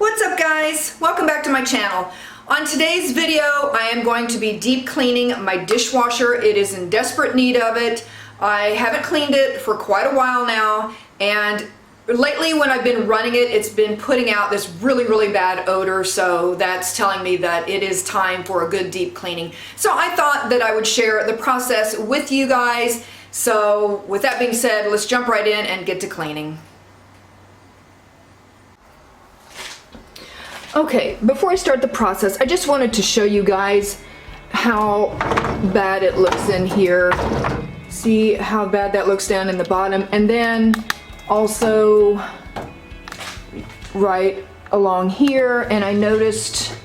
What's up guys? Welcome back to my channel. On today's video I am going to be deep cleaning my dishwasher. It is in desperate need of it. I haven't cleaned it for quite a while now, and lately when I've been running it, it's been putting out this really bad odor, so that's telling me that it is time for a good deep cleaning. So I thought that I would share the process with you guys. So with that being said, let's jump right in and get to cleaning. Okay, before I start the process, I just wanted to show you guys how bad it looks in here. See how bad that looks down in the bottom, and then also right along here. And I noticed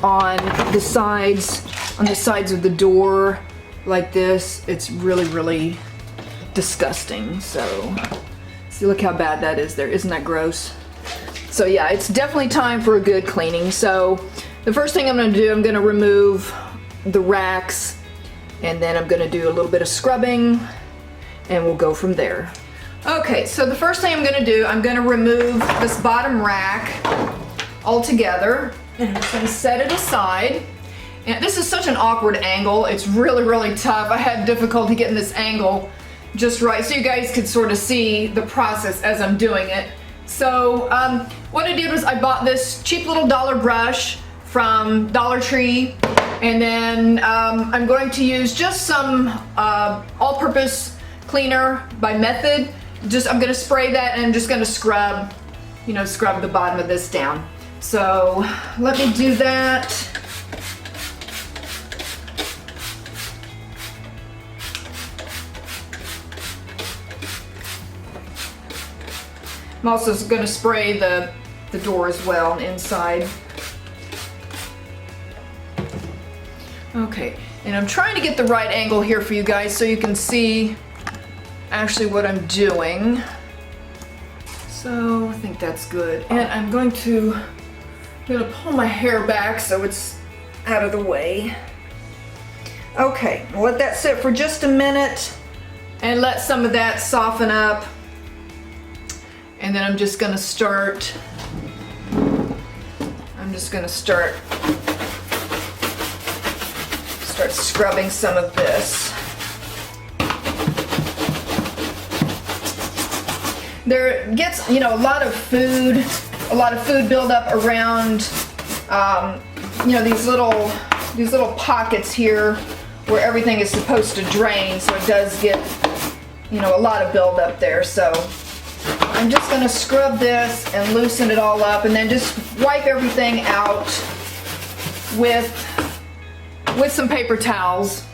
on the sides of the door like this, it's really disgusting. So see, look how bad that is there. Isn't that gross? So yeah, it's definitely time for a good cleaning. So the first thing I'm going to do, I'm going to remove the racks, and then I'm going to do a little bit of scrubbing, and we'll go from there. Okay, so the first thing I'm going to do, I'm going to remove this bottom rack altogether, and I'm just going to set it aside. And this is such an awkward angle. It's really tough. I had difficulty getting this angle just right so you guys could sort of see the process as I'm doing it. So what I did was I bought this cheap little dollar brush from Dollar Tree, and then I'm going to use just some all-purpose cleaner by Method. I'm going to spray that, and I'm just going to scrub, scrub the bottom of this down. So let me do that. I'm also going to spray the door as well inside. Okay, and I'm trying to get the right angle here for you guys so you can see actually what I'm doing. So I think that's good. And I'm going to pull my hair back so it's out of the way. Okay, I'll let that sit for just a minute and let some of that soften up. And then I'm just going to start scrubbing some of this. There gets, a lot of food buildup around, these little pockets here where everything is supposed to drain, so it does get, a lot of buildup there. So I'm just going to scrub this and loosen it all up, and then just wipe everything out with some paper towels.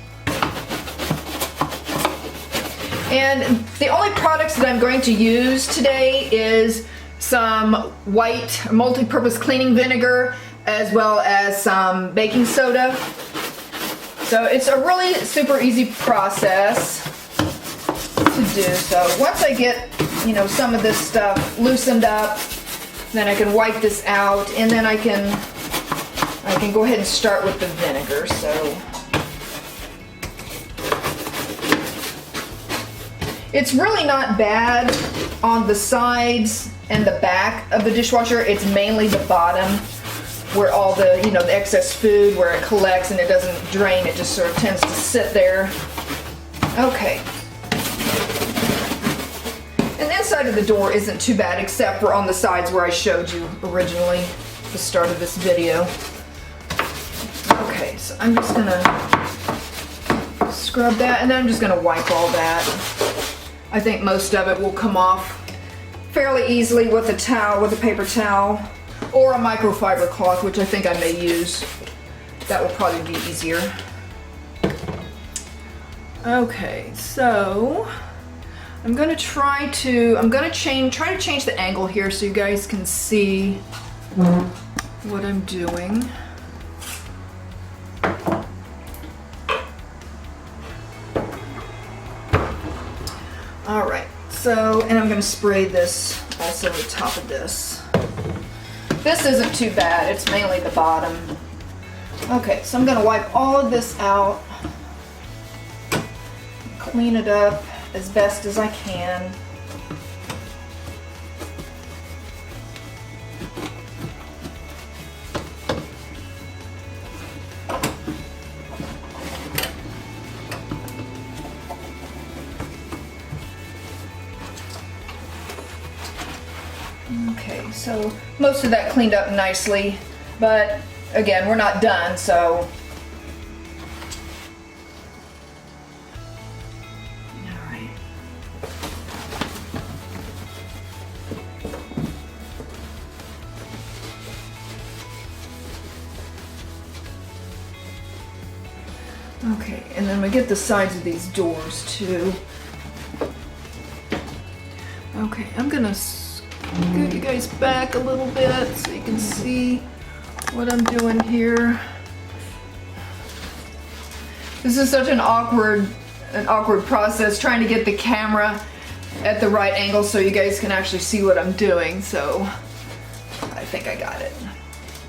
And the only products that I'm going to use today is some white multi-purpose cleaning vinegar, as well as some baking soda. So it's a really super easy process to do. So once I get some of this stuff loosened up, then I can wipe this out, and then I can go ahead and start with the vinegar. So it's really not bad on the sides and the back of the dishwasher. It's mainly the bottom where all the the excess food, where it collects and it doesn't drain, it just sort of tends to sit there. Okay. And the inside of the door isn't too bad, except for on the sides where I showed you originally at the start of this video. Okay, so I'm just gonna scrub that, and then I'm just gonna wipe all that. I think most of it will come off fairly easily with a towel, with a paper towel, or a microfiber cloth, which I think I may use. That will probably be easier. Okay, so I'm gonna try to change the angle here so you guys can see what I'm doing. Alright, so, and I'm gonna spray this also the top of this. This isn't too bad, it's mainly the bottom. Okay, so I'm gonna wipe all of this out, clean it up as best as I can. Okay, so most of that cleaned up nicely, but again, we're not done, so. All right. Okay, and then we get the sides of these doors too. Okay, I'm gonna scoot you guys back a little bit so you can see what I'm doing here. This is such an awkward process trying to get the camera at the right angle so you guys can actually see what I'm doing, so I think I got it.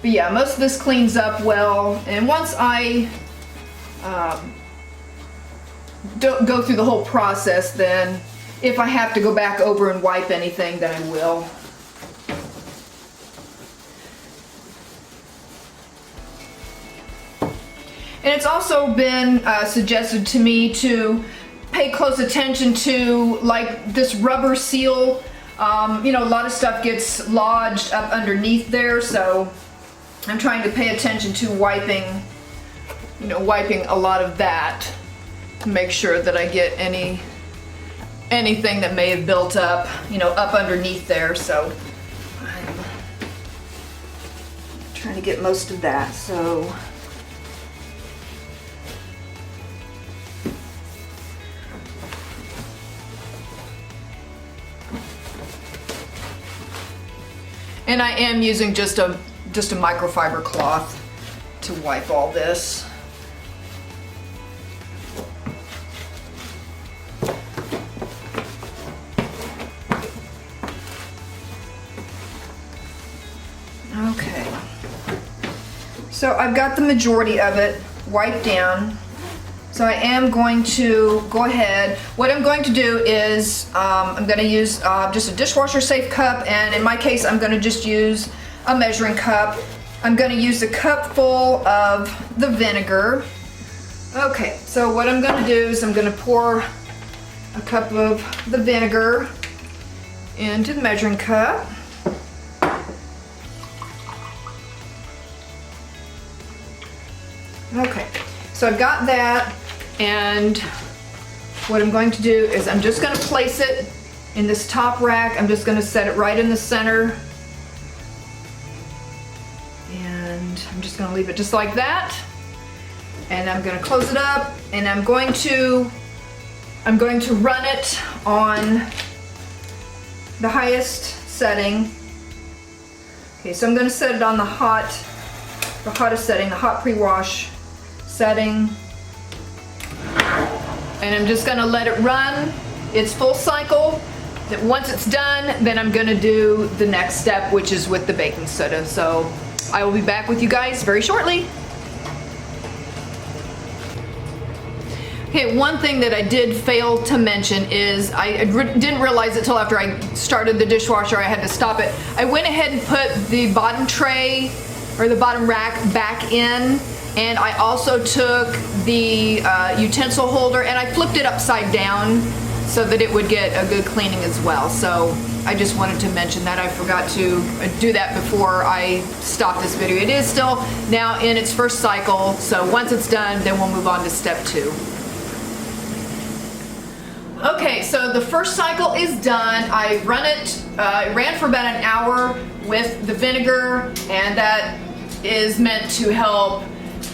But yeah, most of this cleans up well, and once I don't go through the whole process, then if I have to go back over and wipe anything, then I will. And it's also been suggested to me to pay close attention to like this rubber seal. You know, a lot of stuff gets lodged up underneath there, so I'm trying to pay attention to wiping a lot of that to make sure that I get anything that may have built up, up underneath there. So I'm trying to get most of that. So and I am using just a microfiber cloth to wipe all this. Okay, so I've got the majority of it wiped down. So I am going to go ahead. What I'm going to do is I'm going to use just a dishwasher safe cup, and in my case I'm going to just use a measuring cup. I'm going to use a cup full of the vinegar. Okay, so what I'm going to do is I'm going to pour a cup of the vinegar into the measuring cup. Okay, so I've got that, and what I'm going to do is I'm just going to place it in this top rack. I'm just going to set it right in the center, and I'm just going to leave it just like that, and I'm going to close it up, and I'm going to run it on the highest setting. Okay, so I'm going to set it on the hottest setting, the hot pre-wash setting, and I'm just going to let it run its full cycle. That once it's done, then I'm going to do the next step, which is with the baking soda. So I will be back with you guys very shortly. Okay, one thing that I did fail to mention is I didn't realize it till after I started the dishwasher. I had to stop it. I went ahead and put the bottom tray or the bottom rack back in, and I also took the utensil holder and I flipped it upside down so that it would get a good cleaning as well. So I just wanted to mention that. I forgot to do that before I stopped this video. It is still now in its first cycle, so once it's done, then we'll move on to step 2. Okay, so the first cycle is done. I ran for about an hour with the vinegar, and that is meant to help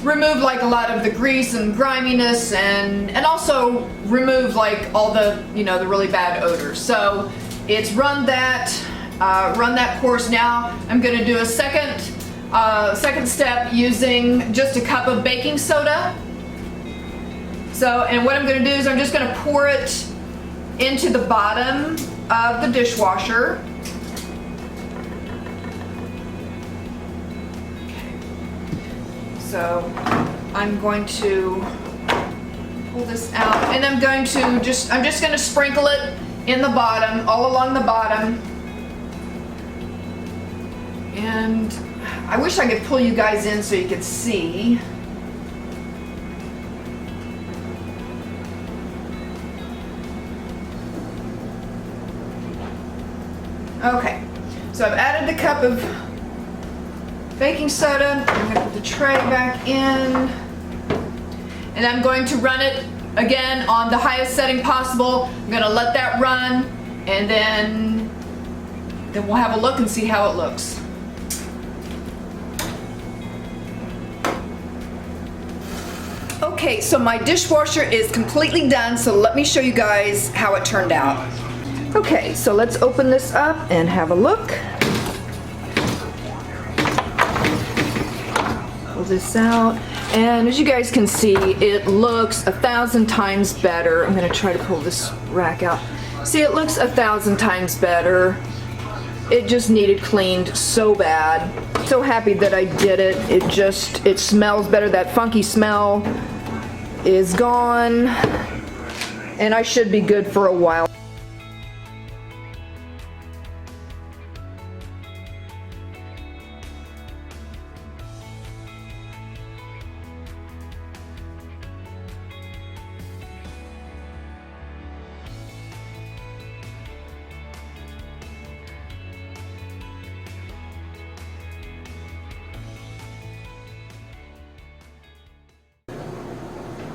remove like a lot of the grease and griminess, and also remove like all the the really bad odors. So it's run that course. Now I'm going to do a second step using just a cup of baking soda. So, and what I'm going to do is I'm just going to pour it into the bottom of the dishwasher. So I'm going to pull this out, and I'm just going to sprinkle it in the bottom, all along the bottom. And I wish I could pull you guys in so you could see. Okay, So I've added the cup of baking soda. I'm going to put the tray back in. And I'm going to run it again on the highest setting possible. I'm going to let that run, and then we'll have a look and see how it looks. Okay, so my dishwasher is completely done, so let me show you guys how it turned out. Okay, so let's open this up and have a look. Pull this out. And as you guys can see, it looks 1,000 times better. I'm going to try to pull this rack out. See, it looks 1,000 times better. It just needed cleaned so bad. So happy that I did it. It smells better. That funky smell is gone. And I should be good for a while.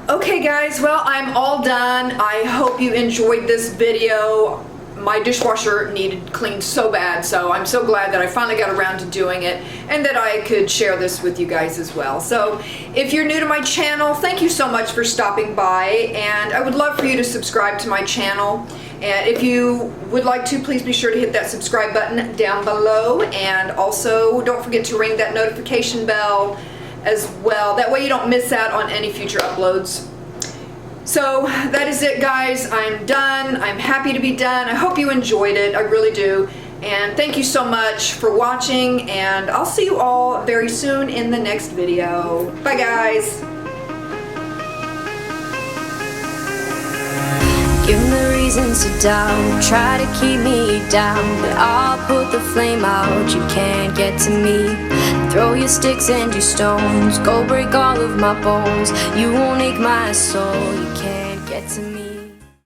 Okay guys, well, I'm all done. I hope you enjoyed this video. My dishwasher needed cleaned so bad, so I'm so glad that I finally got around to doing it and that I could share this with you guys as well. So if you're new to my channel, thank you so much for stopping by, and I would love for you to subscribe to my channel. And if you would like to, please be sure to hit that subscribe button down below, and also don't forget to ring that notification bell as well. That way you don't miss out on any future uploads. So that is it, guys. I'm done. I'm happy to be done. I hope you enjoyed it. I really do. And thank you so much for watching, and I'll see you all very soon in the next video. Bye, guys. Give me reasons to doubt, try to keep me down, but I'll put the flame out, you can't get to me. Throw your sticks and your stones, go break all of my bones, you won't ache my soul, you can't.